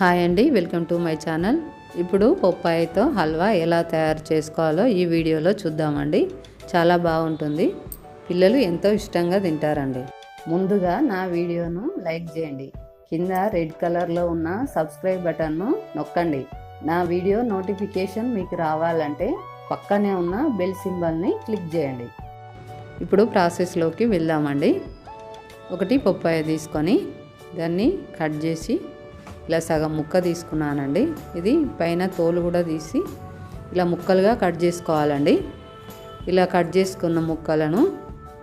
Hi అండి, welcome to my channel. ఇప్పుడు పప్పాయతో హల్వా ఎలా తయారు చేసుకోవాలో ఈ వీడియోలో చూద్దామండి. చాలా బాగుంటుంది, పిల్లలు ఎంతో ఇష్టంగా తింటారండి. ముందుగా నా వీడియోను లైక్ చేయండి, కింద రెడ్ కలర్లో ఉన్న సబ్స్క్రైబ్ బటన్ను నొక్కండి. నా వీడియో నోటిఫికేషన్ మీకు రావాలంటే పక్కనే ఉన్న బెల్ సింబల్ని క్లిక్ చేయండి. ఇప్పుడు ప్రాసెస్లోకి వెళ్దామండి. ఒకటి పప్పాయ తీసుకొని దాన్ని కట్ చేసి ఇలా సగం ముక్క తీసుకున్నానండి. ఇది పైన తోలు కూడా తీసి ఇలా ముక్కలుగా కట్ చేసుకోవాలండి. ఇలా కట్ చేసుకున్న ముక్కలను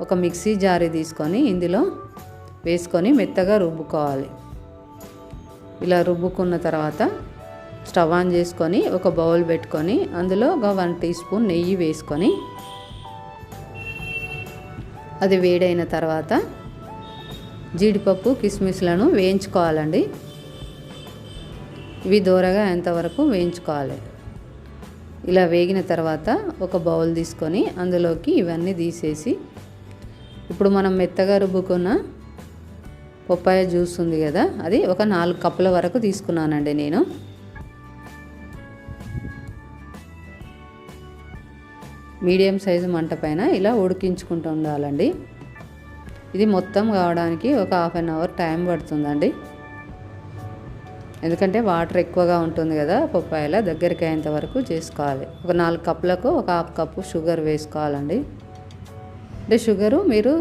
ఒక మిక్సీ జారీ తీసుకొని ఇందులో వేసుకొని మెత్తగా రుబ్బుకోవాలి. ఇలా రుబ్బుకున్న తర్వాత స్టవ్ ఆన్ చేసుకొని ఒక బౌల్ పెట్టుకొని అందులో ఒక 1 టీ స్పూన్ నెయ్యి వేసుకొని అది వేడైన తర్వాత జీడిపప్పు కిస్మిస్లను వేయించుకోవాలండి. ఇవి దూరగా ఎంతవరకు వేయించుకోవాలి. ఇలా వేగిన తర్వాత ఒక బౌల్ తీసుకొని అందులోకి ఇవన్నీ తీసేసి ఇప్పుడు మనం మెత్తగా రుబ్బుకున్న పప్పాయ జ్యూస్ ఉంది కదా, అది ఒక 4 కప్పుల వరకు తీసుకున్నానండి నేను. మీడియం సైజు మంట పైన ఇలా ఉడికించుకుంటూ ఉండాలండి. ఇది మొత్తం కావడానికి ఒక హాఫ్ అన్ అవర్ టైం పడుతుందండి. ఎందుకంటే వాటర్ ఎక్కువగా ఉంటుంది కదా, పప్పాయల దగ్గరికి అయ్యేంత వరకు చేసుకోవాలి. ఒక 4 కప్పులకు ఒక హాఫ్ కప్పు షుగర్ వేసుకోవాలండి. అంటే షుగరు మీరు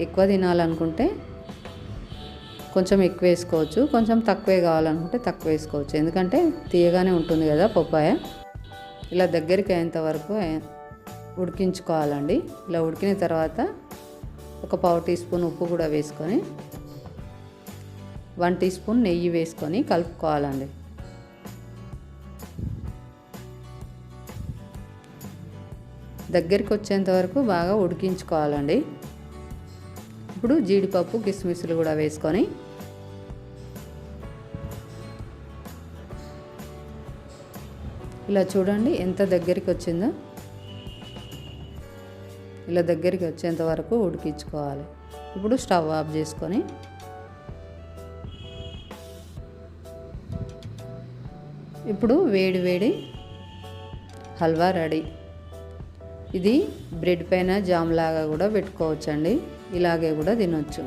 ఎక్కువ తినాలనుకుంటే కొంచెం ఎక్కువ వేసుకోవచ్చు, కొంచెం తక్కువే కావాలనుకుంటే తక్కువ వేసుకోవచ్చు. ఎందుకంటే తీయగానే ఉంటుంది కదా పప్పాయ. ఇలా దగ్గరికి అయ్యేంత వరకు ఉడికించుకోవాలండి. ఇలా ఉడికిన తర్వాత ఒక పావు టీ స్పూన్ ఉప్పు కూడా వేసుకొని 1 టీ స్పూన్ నెయ్యి వేసుకొని కలుపుకోవాలండి. దగ్గరికి వచ్చేంత వరకు బాగా ఉడికించుకోవాలండి. ఇప్పుడు జీడిపప్పు కిస్మిస్లు కూడా వేసుకొని ఇలా చూడండి ఎంత దగ్గరికి వచ్చిందో. ఇలా దగ్గరికి వచ్చేంత వరకు ఉడికించుకోవాలి. ఇప్పుడు స్టవ్ ఆఫ్ చేసుకొని ఇప్పుడు వేడి వేడి హల్వా రెడీ. ఇది బ్రెడ్ పైన జామ్ లాగా కూడా పెట్టుకోవచ్చండి, ఇలాగే కూడా తినొచ్చు.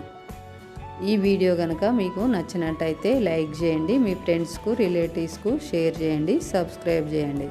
ఈ వీడియో కనుక మీకు నచ్చినట్టయితే లైక్ చేయండి, మీ ఫ్రెండ్స్కు రిలేటివ్స్కు షేర్ చేయండి, సబ్స్క్రైబ్ చేయండి.